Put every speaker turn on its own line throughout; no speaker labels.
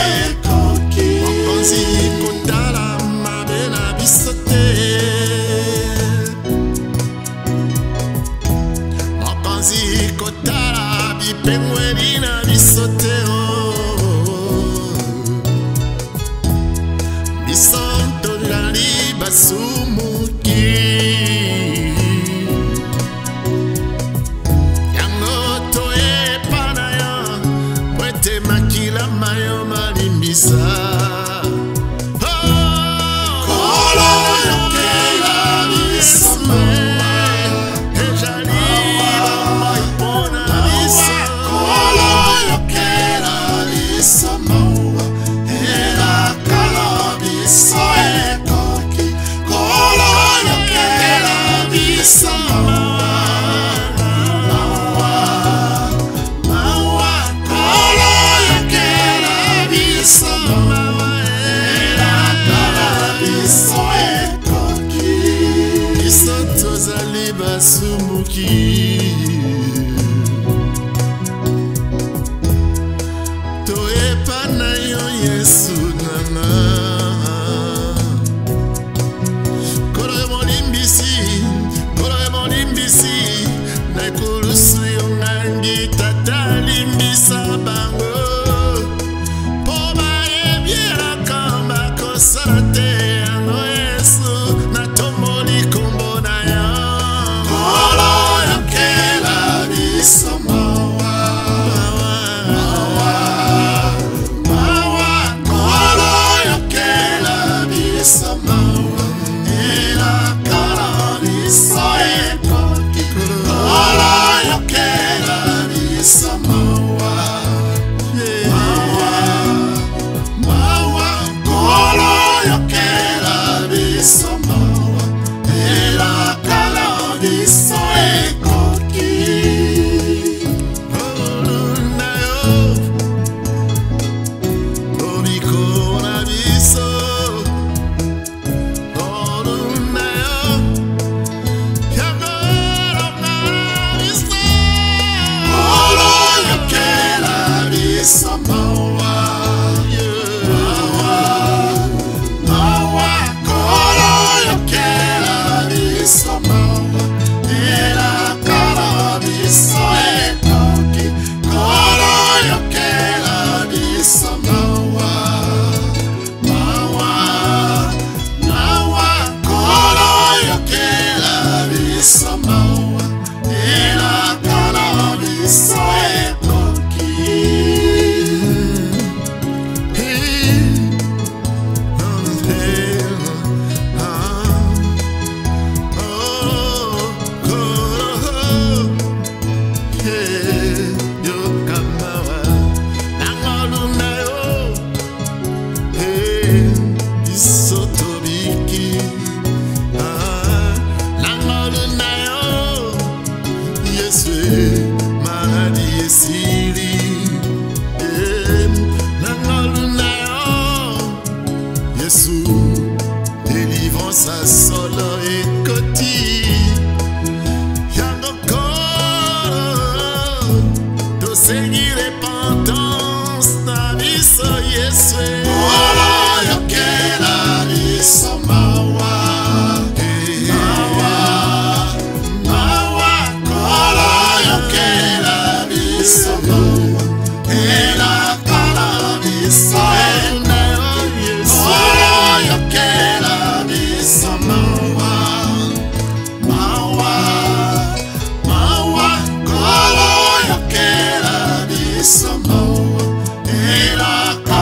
ekoki
mokonzi kotala mabe na biso te mokonzi kotala bipengweli na biso te biso tozali basumuki yango toyepa na yo mwete makila mayo malimbisa
kolo yokela biso mawa
ezali bomoi mpona biso
kolo yokela biso mawa elakala biso ekoki kolo yokela biso mawa mawa kolo yokela biso mawa elakala biso ekoki
biso tozali basumuki toyepa na yo yesu nanga kolo yo molimbisi na ekulusu yo ngangi tata limbisa bango mpo bayebielaka bakosala te yango yesu natomboli kombo na yo
kolo yokela biso mawa mawa kolo yokela biso mawa elakala biso ekoki kolo yokela biso mawa mawa kolo yokela biso mawa elakala biso ekoki
na yo lobiko na biso na yo yango longa na biso
kolo yokela biso mawa mawa kolo yokela biso mawa elakala biso ekoki kolo yokela biso mawa mawa mawa kolo yokela biso mawa elakala biso ekoki
délivrance à solo et côté yango kolo tosengi repentance na biso yesu
kolo yokela biso mawa mawa kolo yokela biso mawa elakala biso kolo yokela biso mawa mawa mawa kolo yokela biso mawa elakala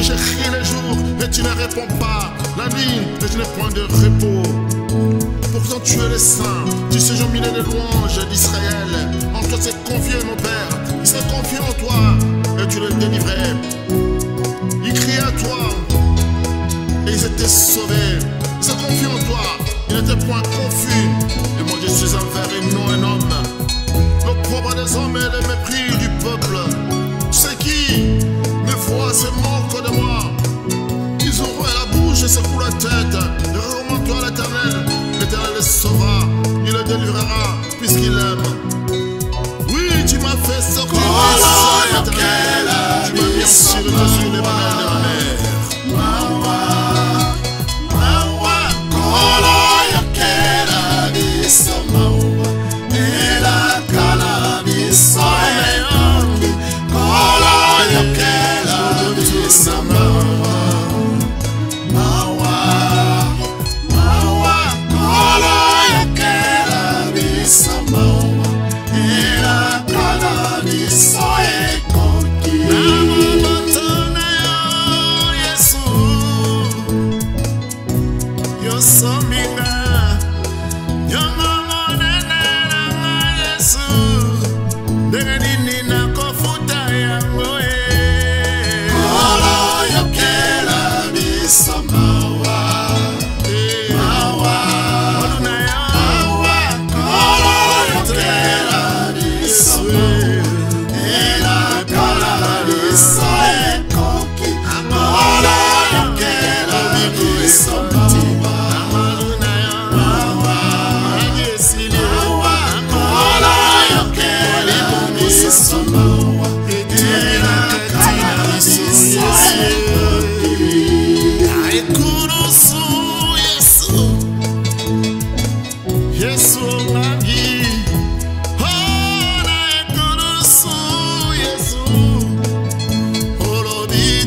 j'écris les jours et tu ne réponds pas. La nuit et tu n'as point de repos. Pourtant tu es le saint, tu sais mille de louanges d'Israël. En toi c'est confié mon Père, il s'est confié en toi et tu le délivrais. Il criait à toi et ils étaient sauvés. Il s'est confié en toi, il n'était point confus. Et moi je suis un ver et non un homme. L'opprobre des hommes et le mépris du peuple. Tu sais qui me voit se moque de moi. Ils ouvrent la bouche et secouent la tête. Remonte-toi à l'Éternel. L'Éternel le sauvera, il le délivrera puisqu'il aime. Oui, tu m'as fait sortir des cieux, tu m'as mis sur les mers de ma mère.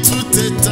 Tout est